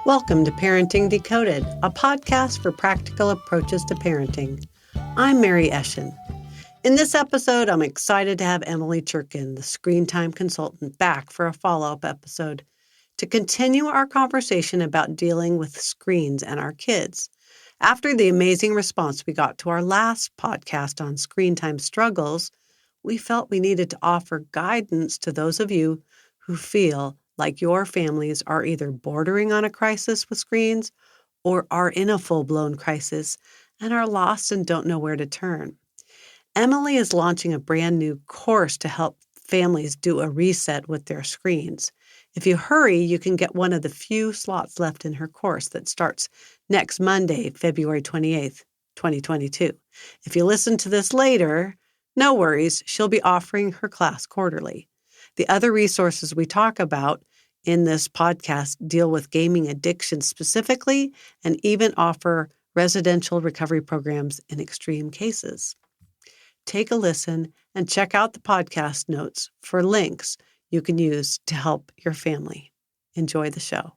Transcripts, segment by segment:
Welcome to Parenting Decoded, a podcast for practical approaches to parenting. I'm Mary Eschen. In this episode, I'm excited to have Emily Cherkin, the Screentime Consultant, back for a follow-up episode to continue our conversation about dealing with screens and our kids. After the amazing response we got to our last podcast on screen time struggles, we felt we needed to offer guidance to those of you who feel like your families are either bordering on a crisis with screens or are in a full-blown crisis and are lost and don't know where to turn. Emily is launching a brand new course to help families do a reset with their screens. If you hurry, you can get one of the few slots left in her course that starts next Monday, February 28th, 2022. If you listen to this later, no worries, she'll be offering her class quarterly. The other resources we talk about in this podcast deal with gaming addiction specifically and even offer residential recovery programs in extreme cases. Take a listen and check out the podcast notes for links you can use to help your family. Enjoy the show.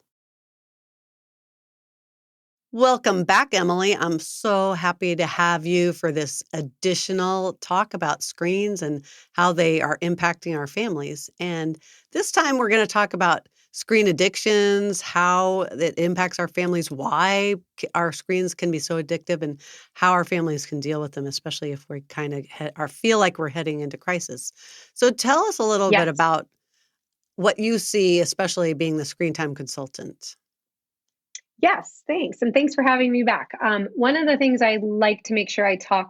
Welcome back, Emily. I'm so happy to have you for this additional talk about screens and how they are impacting our families. And this time we're going to talk about screen addictions, how it impacts our families, why our screens can be so addictive, and how our families can deal with them, especially if we kind of feel like we're heading into crisis. So tell us a little bit about what you see, especially being the screen time consultant. Yes, thanks. And thanks for having me back. One of the things I like to make sure I talk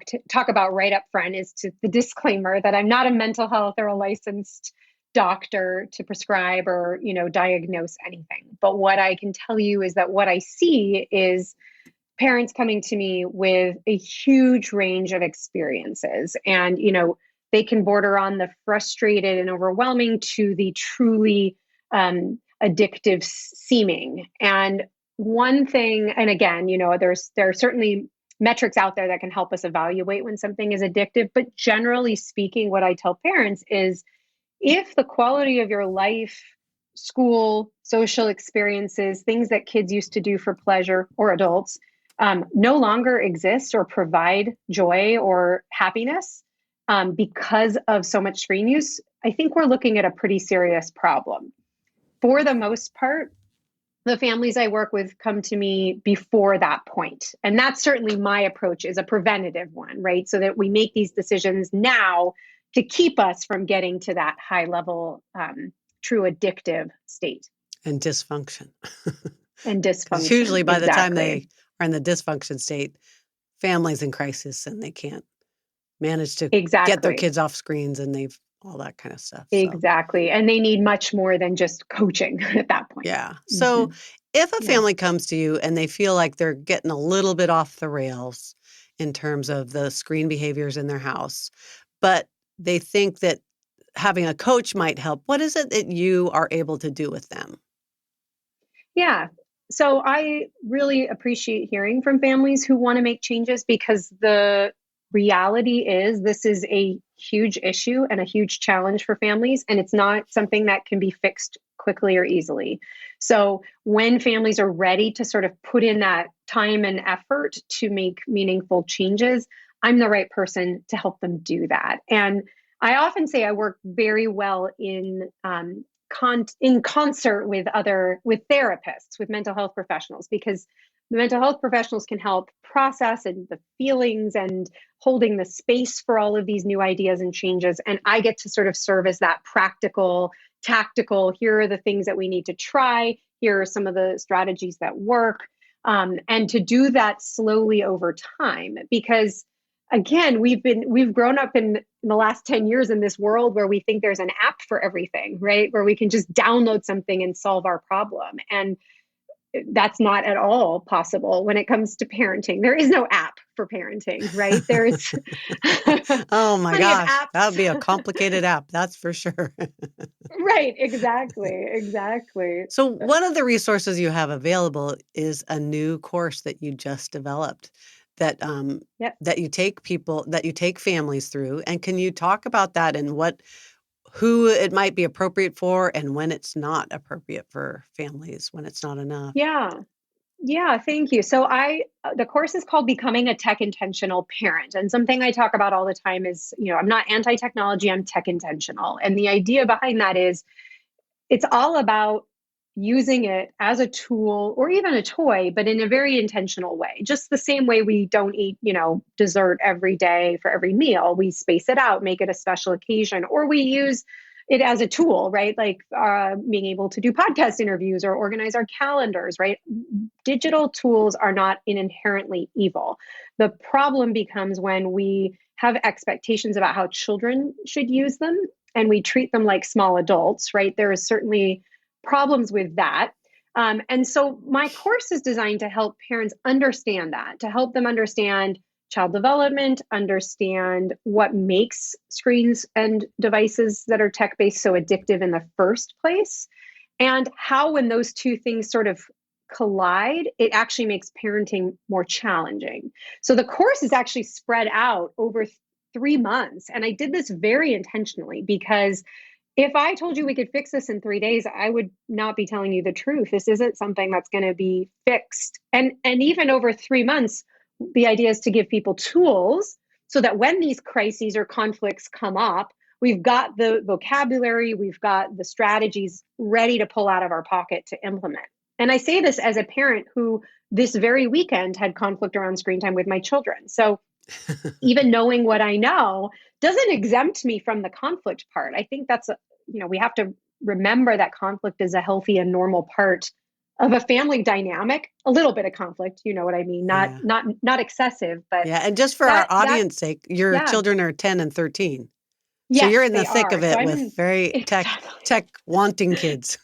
about right up front is the disclaimer that I'm not a mental health or a licensed doctor to prescribe or, diagnose anything. But what I can tell you is that what I see is parents coming to me with a huge range of experiences. And, they can border on the frustrated and overwhelming to the truly addictive seeming. And one thing, and again, there are certainly metrics out there that can help us evaluate when something is addictive. But generally speaking, what I tell parents is if the quality of your life, school, social experiences, things that kids used to do for pleasure or adults no longer exist or provide joy or happiness because of so much screen use, I think we're looking at a pretty serious problem. For the most part, the families I work with come to me before that point. And that's certainly my approach, is a preventative one, right? So that we make these decisions now to keep us from getting to that high level, true addictive state. And dysfunction. And dysfunction. Usually by the time they are in the dysfunction state, families in crisis and they can't manage to get their kids off screens and they've all that kind of stuff. Exactly. And they need much more than just coaching at that point. Yeah. So if a family comes to you and they feel like they're getting a little bit off the rails in terms of the screen behaviors in their house, but they think that having a coach might help, what is it that you are able to do with them? Yeah. So I really appreciate hearing from families who want to make changes, because the reality is this is a huge issue and a huge challenge for families, and it's not something that can be fixed quickly or easily. So when families are ready to sort of put in that time and effort to make meaningful changes, I'm the right person to help them do that. And I often say I work very well in concert with therapists, with mental health professionals, because the mental health professionals can help process and the feelings and holding the space for all of these new ideas and changes. And I get to sort of serve as that practical, tactical, here are the things that we need to try. Here are some of the strategies that work. And to do that slowly over time, because again, we've grown up in the last 10 years in this world where we think there's an app for everything, right? Where we can just download something and solve our problem. And that's not at all possible when it comes to parenting. There is no app for parenting, right? There is. Oh my gosh, that would be a complicated app. That's for sure. Right. Exactly. So one of the resources you have available is a new course that you just developed that that you take families through. And can you talk about that and who it might be appropriate for and when it's not appropriate for families, when it's not enough. Yeah. Yeah, thank you. So the course is called Becoming a Tech Intentional Parent. And something I talk about all the time is, I'm not anti-technology, I'm tech intentional. And the idea behind that is it's all about using it as a tool or even a toy, but in a very intentional way. Just the same way we don't eat, dessert every day for every meal. We space it out, make it a special occasion, or we use it as a tool, right? Like being able to do podcast interviews or organize our calendars, right? Digital tools are not inherently evil. The problem becomes when we have expectations about how children should use them and we treat them like small adults, right? There is certainly problems with that. And so my course is designed to help parents understand that, to help them understand child development, understand what makes screens and devices that are tech-based so addictive in the first place, and how when those two things sort of collide, it actually makes parenting more challenging. So the course is actually spread out over 3 months. And I did this very intentionally because if I told you we could fix this in 3 days, I would not be telling you the truth. This isn't something that's going to be fixed. And even over 3 months, the idea is to give people tools so that when these crises or conflicts come up, we've got the vocabulary, we've got the strategies ready to pull out of our pocket to implement. And I say this as a parent who this very weekend had conflict around screen time with my children. So even knowing what I know doesn't exempt me from the conflict part. I think that's, we have to remember that conflict is a healthy and normal part of a family dynamic. A little bit of conflict, you know what I mean? Not excessive, but yeah. And just for our audience sake, your yeah. children are 10 and 13. Yes, so you're in the thick are. of it with very tech wanting kids.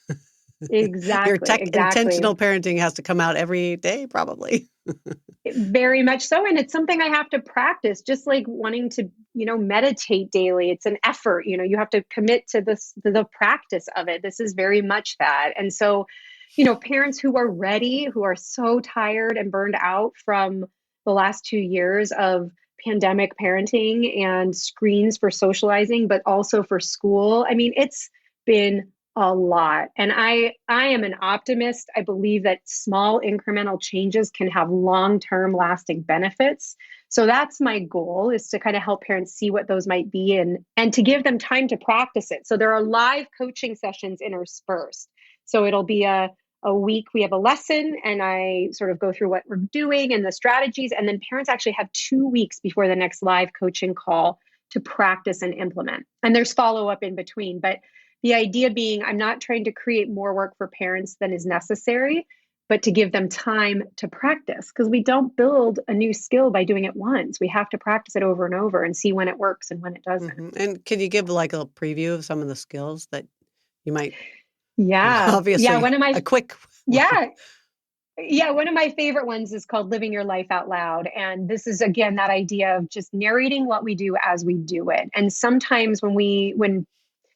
Exactly. Your tech intentional parenting has to come out every day, probably. Very much so. And it's something I have to practice, just like wanting to, meditate daily. It's an effort, you have to commit to the practice of it. This is very much that. And so, parents who are ready, who are so tired and burned out from the last 2 years of pandemic parenting and screens for socializing, but also for school. I mean, it's been a lot. And I am an optimist. I believe that small incremental changes can have long-term lasting benefits. So that's my goal, is to kind of help parents see what those might be and to give them time to practice it. So there are live coaching sessions interspersed. So it'll be a week, we have a lesson and I sort of go through what we're doing and the strategies. And then parents actually have 2 weeks before the next live coaching call to practice and implement. And there's follow-up in between. But the idea being, I'm not trying to create more work for parents than is necessary, but to give them time to practice, because we don't build a new skill by doing it once. We have to practice it over and over and see when it works and when it doesn't. Mm-hmm. And can you give like a preview of some of the skills that you might? Yeah. Obviously, yeah. One of my a quick. Yeah. Yeah, one of my favorite ones is called Living Your Life Out Loud. And this is, again, that idea of just narrating what we do as we do it. And sometimes when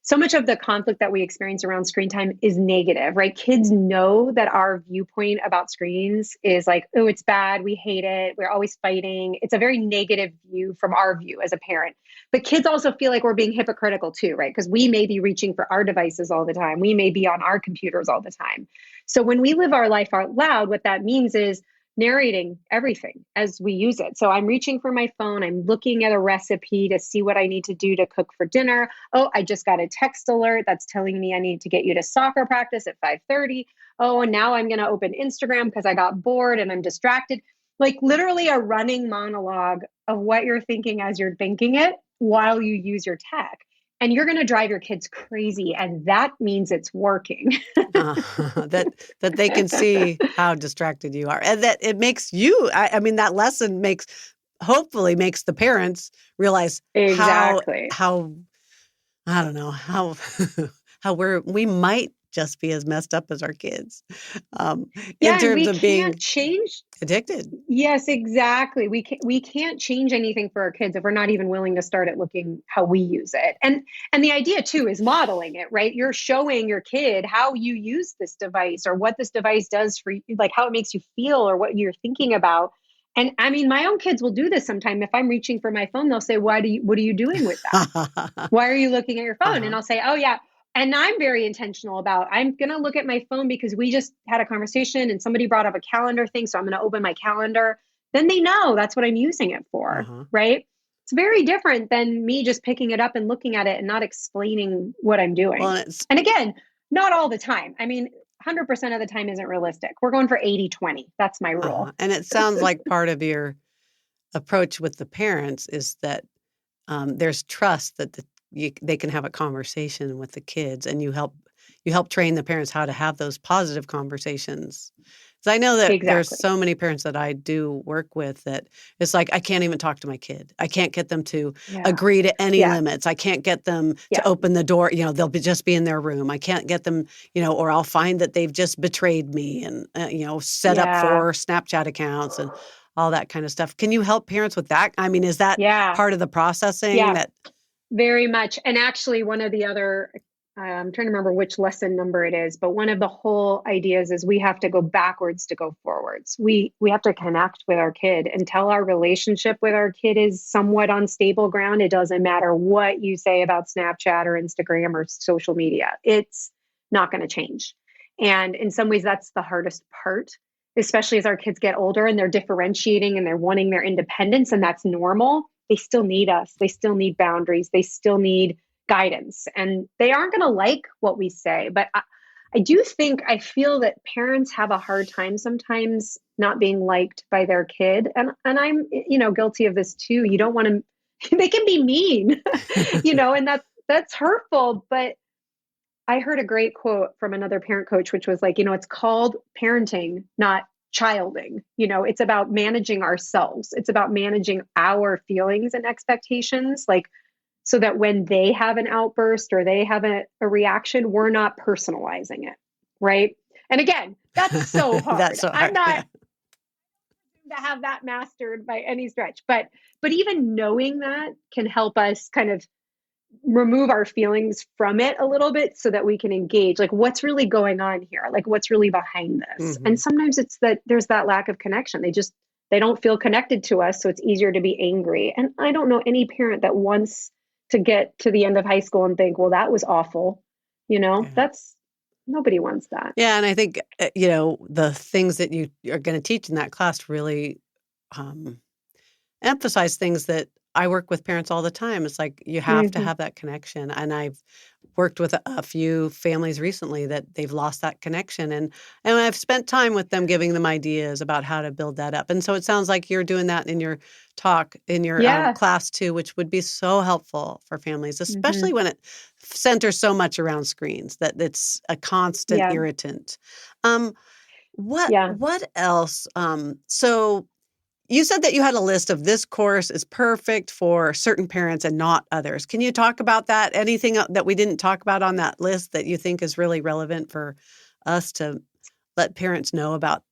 so much of the conflict that we experience around screen time is negative, right? Kids know that our viewpoint about screens is like, oh, it's bad. We hate it. We're always fighting. It's a very negative view from our view as a parent. But kids also feel like we're being hypocritical too, right? Because we may be reaching for our devices all the time. We may be on our computers all the time. So when we live our life out loud, what that means is narrating everything as we use it. So I'm reaching for my phone. I'm looking at a recipe to see what I need to do to cook for dinner. Oh, I just got a text alert that's telling me I need to get you to soccer practice at 5:30. Oh, and now I'm going to open Instagram because I got bored and I'm distracted. Like literally a running monologue of what you're thinking as you're thinking it while you use your tech. And you're going to drive your kids crazy. And that means it's working. That they can see how distracted you are. And that it makes you, I mean, that lesson hopefully makes the parents realize exactly how I don't know, how we might just be as messed up as our kids in terms of being change addicted. Yes, exactly. We can't change anything for our kids if we're not even willing to start at looking how we use it. And the idea too is modeling it, right? You're showing your kid how you use this device or what this device does for you, like how it makes you feel or what you're thinking about. And I mean, my own kids will do this sometime. If I'm reaching for my phone, they'll say, what are you doing with that? Why are you looking at your phone? And Uh-huh. I'll say, oh yeah. And I'm very intentional about, I'm going to look at my phone because we just had a conversation and somebody brought up a calendar thing. So I'm going to open my calendar. Then they know that's what I'm using it for. Uh-huh. Right. It's very different than me just picking it up and looking at it and not explaining what I'm Well, doing. and it's And again, not all the time. I mean, 100% of the time isn't realistic. We're going for 80-20. That's my rule. and it sounds like part of your approach with the parents is that there's trust that they can have a conversation with the kids, and you help train the parents how to have those positive conversations. So I know that there's Exactly. so many parents that I do work with that it's like I can't even talk to my kid. I can't get them to Yeah. agree to any Yeah. limits. I can't get them to Yeah. open the door. They'll just be in their room. I can't get them. Or I'll find that they've just betrayed me and set up Yeah. 4 Snapchat accounts and all that kind of stuff. Can you help parents with that? I mean, is that Yeah. part of the processing Yeah. that Very much. And actually, one of the other, I'm trying to remember which lesson number it is, but one of the whole ideas is we have to go backwards to go forwards. We have to connect with our kid until our relationship with our kid is somewhat on stable ground. It doesn't matter what you say about Snapchat or Instagram or social media. It's not going to change. And in some ways, that's the hardest part, especially as our kids get older and they're differentiating and they're wanting their independence, and that's normal. They still need us. They still need boundaries. They still need guidance. And they aren't going to like what we say. But I feel that parents have a hard time sometimes not being liked by their kid. And I'm, guilty of this too. You don't want to, they can be mean, and that's hurtful. But I heard a great quote from another parent coach, which was like, it's called parenting, not childing. It's about managing ourselves. It's about managing our feelings and expectations, like so that when they have an outburst or they have a reaction, we're not personalizing it. Right. And again, that's so that's hard. so I'm hard? not Yeah. to have that mastered by any stretch, but even knowing that can help us kind of remove our feelings from it a little bit so that we can engage like what's really going on here, like what's really behind this. And Mhm. sometimes it's that there's that lack of connection. They don't feel connected to us, so it's easier to be angry. And I don't know any parent that wants to get to the end of high school and think, well, that was awful. Yeah. That's nobody wants that. Yeah, and I think, the things that you are gonna teach in that class really, um, emphasize things that I work with parents all the time. It's like you have to Hmm. have that connection, and I've worked with a few families recently that they've lost that connection, and I've spent time with them giving them ideas about how to build that up, and so it sounds like you're doing that in your talk in your, Yeah. class too, which would be so helpful for families, especially Hmm. when it centers so much around screens that it's a constant Yeah. irritant. Um, what Yeah. what else? So you said that you had a list of this course is perfect for certain parents and not others. Can you talk about that? Anything that we didn't talk about on that list that you think is really relevant for us to let parents know about?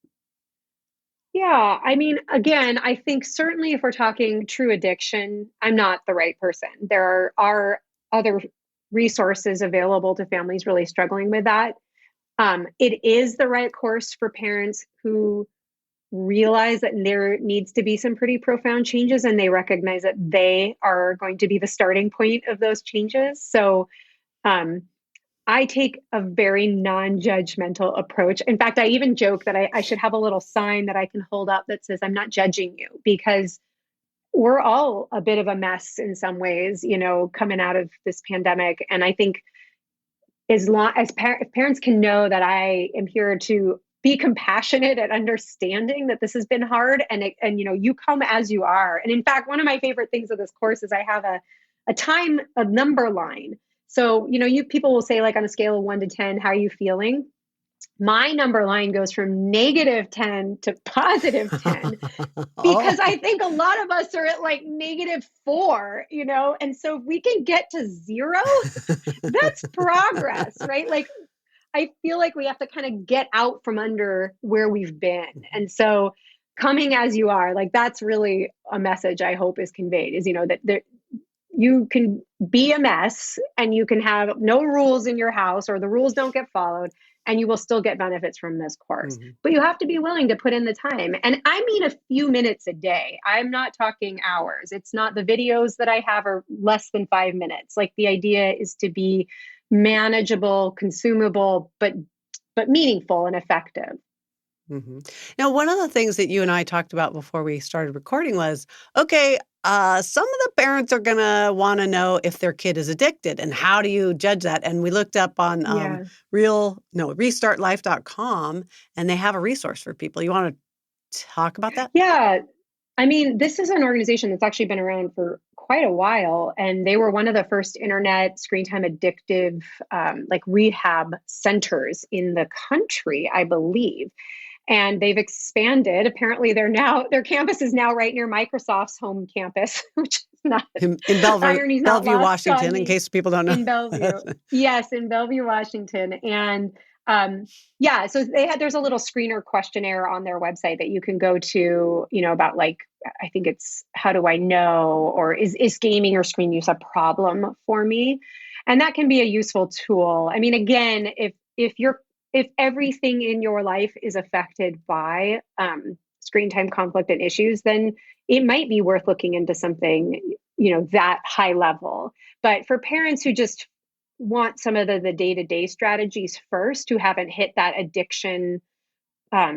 Yeah, I mean, again, I think certainly if we're talking true addiction, I'm not the right person. There are other resources available to families really struggling with that. It is the right course for parents who realize that there needs to be some pretty profound changes, and they recognize that they are going to be the starting point of those changes. So, um, I take a very non-judgmental approach. In fact, I even joke that I should have a little sign that I can hold up that says, I'm not judging you, because we're all a bit of a mess in some ways, coming out of this pandemic. And I think as long as if parents can know that I am here to be compassionate and understanding that this has been hard, and you come as you are. And in fact, one of my favorite things of this course is I have a number line. So, you people will say, like, on a scale of 1 to 10, how are you feeling? My number line goes from -10 to +10, because I Oh, think a lot of us are at like -4, and so if we can get to 0, that's progress, right? Like, I feel like we have to kind of get out from under where we've been. And so coming as you are, like, that's really a message I hope is conveyed, is, that you can be a mess and you can have no rules in your house or the rules don't get followed and you will still get benefits from this course. Mm-hmm. But you have to be willing to put in the time. And I mean a few minutes a day. I'm not talking hours. It's not, the videos that I have are less than 5 minutes. Like, the idea is to be manageable, consumable, but meaningful and effective. Mm-hmm. Now, one of the things that you and I talked about before we started recording was, okay, some of the parents are going to want to know if their kid is addicted, and how do you judge that? And we looked up on Yeah. restartlife.com, and they have a resource for people. You want to talk about that? Yeah. I mean, this is an organization that's actually been around for quite a while, and they were one of the first internet screen time addictive like rehab centers in the country, I believe. And they've expanded. Apparently, their campus is now right near Microsoft's home campus, which is not, In Bellevue, irony's not Bellevue, lost on Washington, in me. case people don't know. In Bellevue, yes, in Bellevue, Washington, and yeah. So there's a little screener questionnaire on their website that you can go to, about, like, I think it's, how do I know, or is gaming or screen use a problem for me? And that can be a useful tool. I mean, again, if everything in your life is affected by screen time conflict and issues, then it might be worth looking into something, that high level. But for parents who just want some of the day-to-day strategies first, who haven't hit that addiction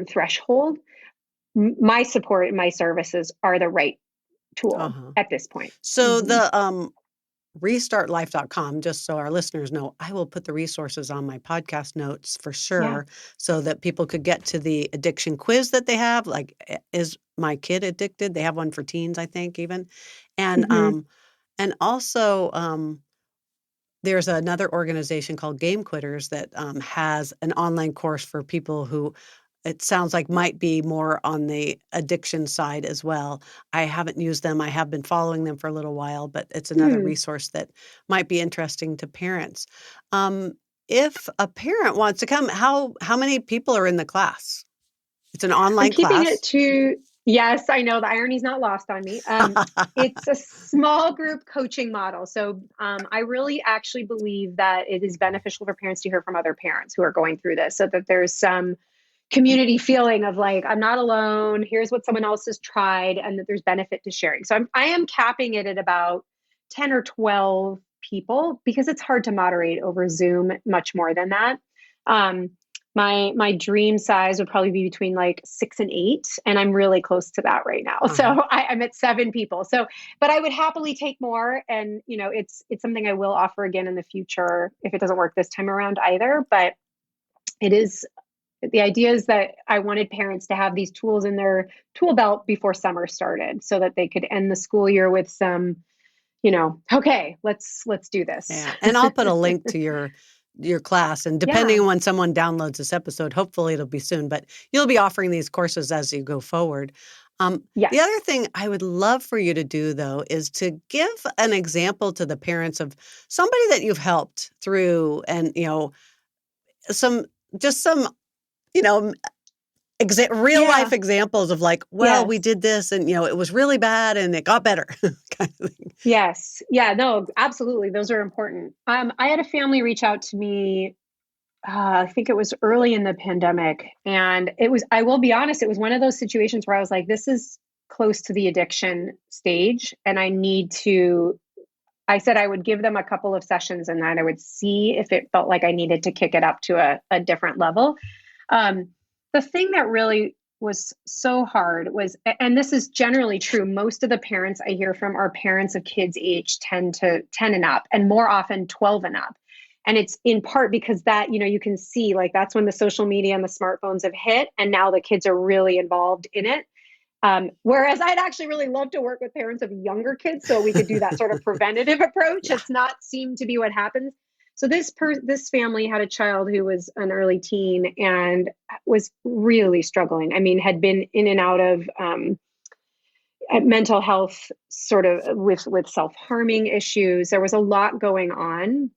threshold, my support and my services are the right tool Uh-huh. at this point. So Mhm. the restartlife.com, just so our listeners know, I will put the resources on my podcast notes for Yeah. sure, so that people could get to the addiction quiz that they have. Like, is my kid addicted? They have one for teens, I think, even. And Mhm. also there's another organization called Game Quitters that has an online course for people who, it sounds like, might be more on the addiction side as well. I haven't used them. I have been following them for a little while, but it's another Hmm. resource that might be interesting to parents. Um, if a parent wants to come, how many people are in the class? It's an I'm online keeping it class. to, yes, I know the irony's not lost on me. It's a small group coaching model. So I really actually believe that it is beneficial for parents to hear from other parents who are going through this, so that there's some community feeling of, like, I'm not alone. Here's what someone else has tried, and that there's benefit to sharing. So I am capping it at about 10 or 12 people, because it's hard to moderate over Zoom much more than that. Um, my dream size would probably be between like 6 and 8, and I'm really close to that right now. So Uh-huh. I'm at 7 people. So, but I would happily take more, and it's something I will offer again in the future if it doesn't work this time around either. But it is, the idea is that I wanted parents to have these tools in their tool belt before summer started, so that they could end the school year with some, okay, let's do this. Yeah, and I'll put a link to your class, and depending Yeah. on when someone downloads this episode, hopefully it'll be soon, but you'll be offering these courses as you go forward. The Yes. other thing I would love for you to do, though, is to give an example to the parents of somebody that you've helped through, and some just some you know real life Yeah. examples of, like, well, we Yes. did this, and it was really bad and it got better, kind of thing. Yes. Yeah. No, absolutely. Those are important. I had a family reach out to me. I think it was early in the pandemic, and I will be honest, it was one of those situations where I was like, this is close to the addiction stage, and I said I would give them a couple of sessions, and then I would see if it felt like I needed to kick it up to a different level. Um, the thing that really was so hard was, and this is generally true, most of the parents I hear from are parents of kids age 10 and up, and more often 12 and up. And it's in part because that, you can see, like, that's when the social media and the smartphones have hit, and now the kids are really involved in it. Whereas I'd actually really love to work with parents of younger kids, so we could do that sort of preventative approach. Yeah. It's not seemed to be what happens. So this family had a child who was an early teen and was really struggling. I mean, had been in and out of mental health, sort of with self-harming issues. There was a lot going on,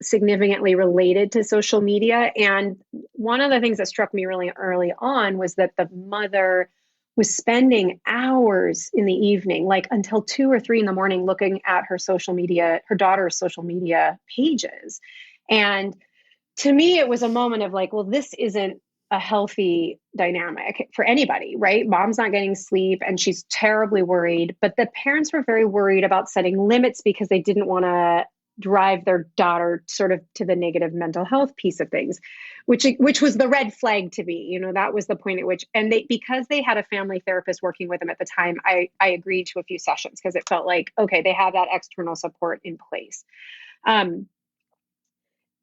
significantly related to social media. And one of the things that struck me really early on was that the mother was spending hours in the evening, like until 2 or 3 in the morning, looking at her social media, her daughter's social media pages. And to me, it was a moment of like, well, this isn't a healthy dynamic for anybody, right? Mom's not getting sleep and she's terribly worried. But the parents were very worried about setting limits because they didn't want to drive their daughter sort of to the negative mental health piece of things, which was the red flag to me. That was the point at which, and they, because they had a family therapist working with them at the time, I agreed to a few sessions because it felt like, okay, they have that external support in place.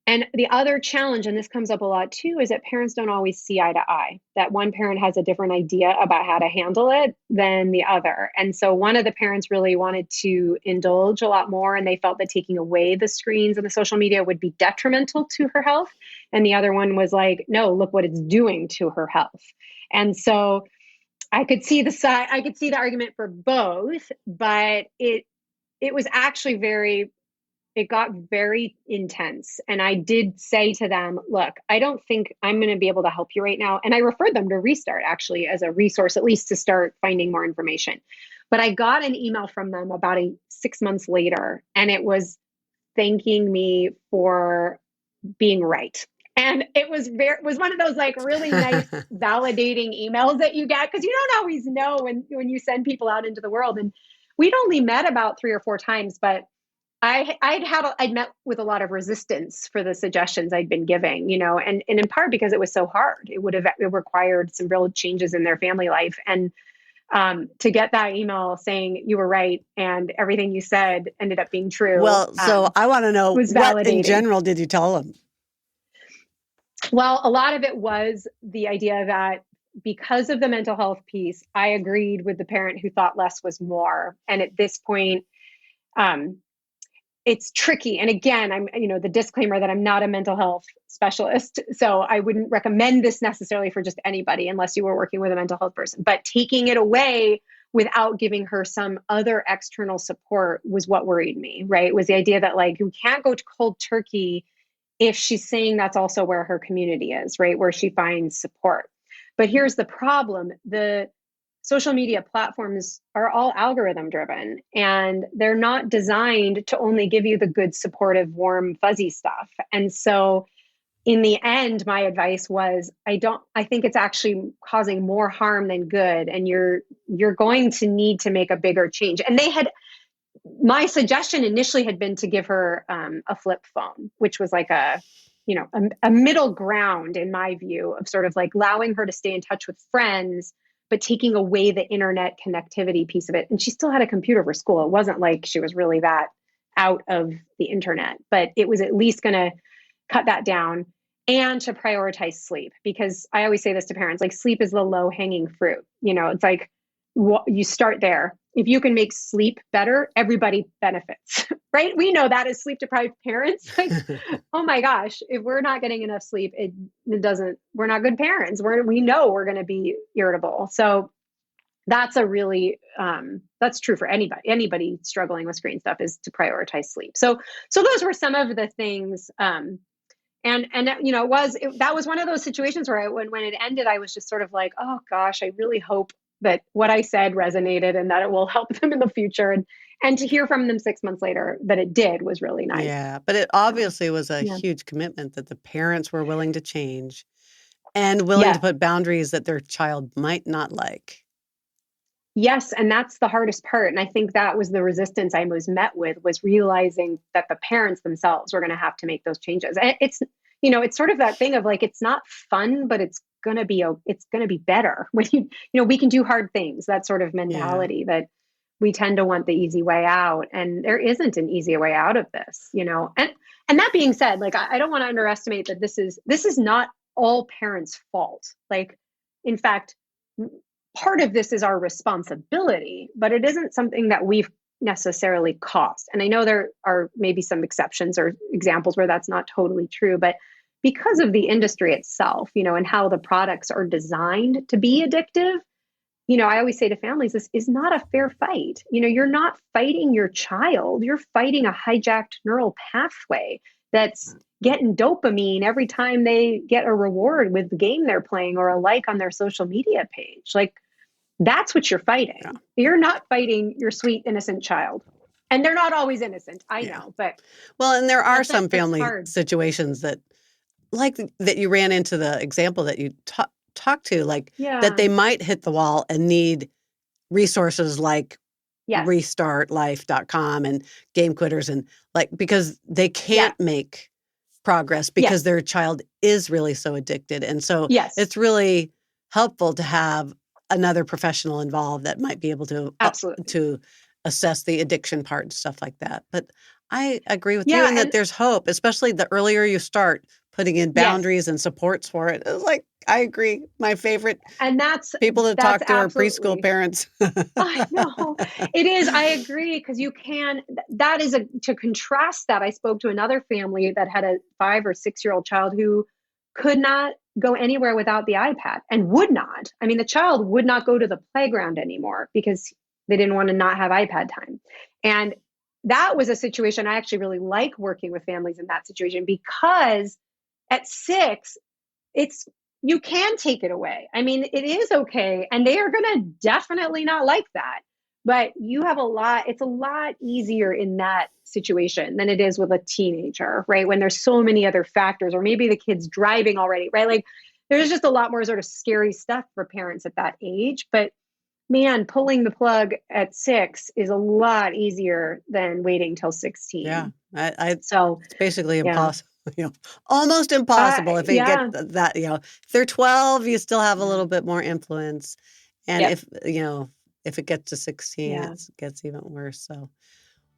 And the other challenge, and this comes up a lot too, is that parents don't always see eye to eye, that one parent has a different idea about how to handle it than the other. And so one of the parents really wanted to indulge a lot more, and they felt that taking away the screens and the social media would be detrimental to her health. And the other one was like, no, look what it's doing to her health. And so I could see the argument for both, but it was actually it got very intense. And I did say to them, look, I don't think I'm going to be able to help you right now. And I referred them to Restart actually as a resource, at least to start finding more information. But I got an email from them about 6 months later, and it was thanking me for being right. And it was one of those like really nice validating emails that you get, because you don't always know when you send people out into the world. And we'd only met about 3 or 4 times, but I'd met with a lot of resistance for the suggestions I'd been giving, and in part because it was so hard. It required some real changes in their family life. And to get that email saying you were right and everything you said ended up being true. Well, so I want to know, what in general did you tell them? Well, a lot of it was the idea that because of the mental health piece, I agreed with the parent who thought less was more. And at this point, it's tricky. And again, I'm, the disclaimer that I'm not a mental health specialist. So I wouldn't recommend this necessarily for just anybody unless you were working with a mental health person. But taking it away without giving her some other external support was what worried me, right? It was the idea that like, you can't go to cold turkey if she's saying that's also where her community is, right? Where she finds support. But here's the problem. The social media platforms are all algorithm driven, and they're not designed to only give you the good, supportive, warm, fuzzy stuff. And so in the end, my advice was, I think it's actually causing more harm than good. And you're going to need to make a bigger change. And my suggestion initially had been to give her a flip phone, which was like a middle ground in my view of sort of like allowing her to stay in touch with friends, but taking away the internet connectivity piece of it. And she still had a computer for school. It wasn't like she was really that out of the internet, but it was at least going to cut that down, and to prioritize sleep. Because I always say this to parents, like sleep is the low hanging fruit. It's like, you start there. If you can make sleep better, everybody benefits, right? We know that as sleep deprived parents, like, oh my gosh, if we're not getting enough sleep, we're not good parents. We know we're going to be irritable. So that's that's true for anybody struggling with screen stuff, is to prioritize sleep. So those were some of the things. And that was one of those situations where when it ended, I was just sort of like, oh gosh, I really hope that what I said resonated and that it will help them in the future. And to hear from them 6 months later that it did was really nice. Yeah, but it obviously was a huge commitment that the parents were willing to change and willing to put boundaries that their child might not like. Yes, and that's the hardest part. And I think that was the resistance I was met with, was realizing that the parents themselves were going to have to make those changes. And it's sort of that thing of like, it's not fun, but it's going to be better when we can do hard things. That sort of mentality that we tend to want the easy way out, and there isn't an easy way out of this, and that being said, like, I don't want to underestimate that this is not all parents' fault. Like, in fact, part of this is our responsibility, but it isn't something that we've necessarily caused. And I know there are maybe some exceptions or examples where that's not totally true, but because of the industry itself, and how the products are designed to be addictive, I always say to families, this is not a fair fight. You're not fighting your child, you're fighting a hijacked neural pathway that's getting dopamine every time they get a reward with the game they're playing or a like on their social media page. Like, That's what you're fighting. Yeah. You're not fighting your sweet, innocent child. And they're not always innocent, I know, but well, and there are some that's family hard. situations that, like that you ran into the example that you talked to, like that they might hit the wall and need resources like restartlife.com and Game Quitters, and like, because they can't make progress because their child is really so addicted. And so it's really helpful to have another professional involved that might be able to assess the addiction part and stuff like that. But I agree with you in that there's hope, especially the earlier you start putting in boundaries and supports for it. It's like, I agree. My favorite people to talk to are preschool parents. I know it is. I agree, because you can. That is to contrast that. I spoke to another family that had a 5 or 6 year old child who could not go anywhere without the iPad, and would not. I mean, the child would not go to the playground anymore because they didn't want to not have iPad time. And that was a situation I actually really like working with families in that situation, because at 6, you can take it away. I mean, it is okay. And they are going to definitely not like that. But it's a lot easier in that situation than it is with a teenager, right? When there's so many other factors, or maybe the kid's driving already, right? Like, there's just a lot more sort of scary stuff for parents at that age. But man, pulling the plug at 6 is a lot easier than waiting till 16. Yeah. So it's basically impossible. Almost impossible if they get that, if they're 12, you still have a little bit more influence. And if it gets to 16, it gets even worse. So,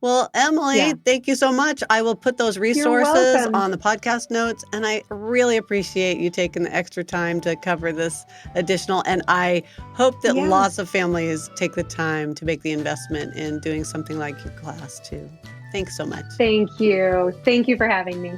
well, Emily, thank you so much. I will put those resources on the podcast notes, and I really appreciate you taking the extra time to cover this additional. And I hope that lots of families take the time to make the investment in doing something like your class too. Thanks so much. Thank you. Thank you for having me.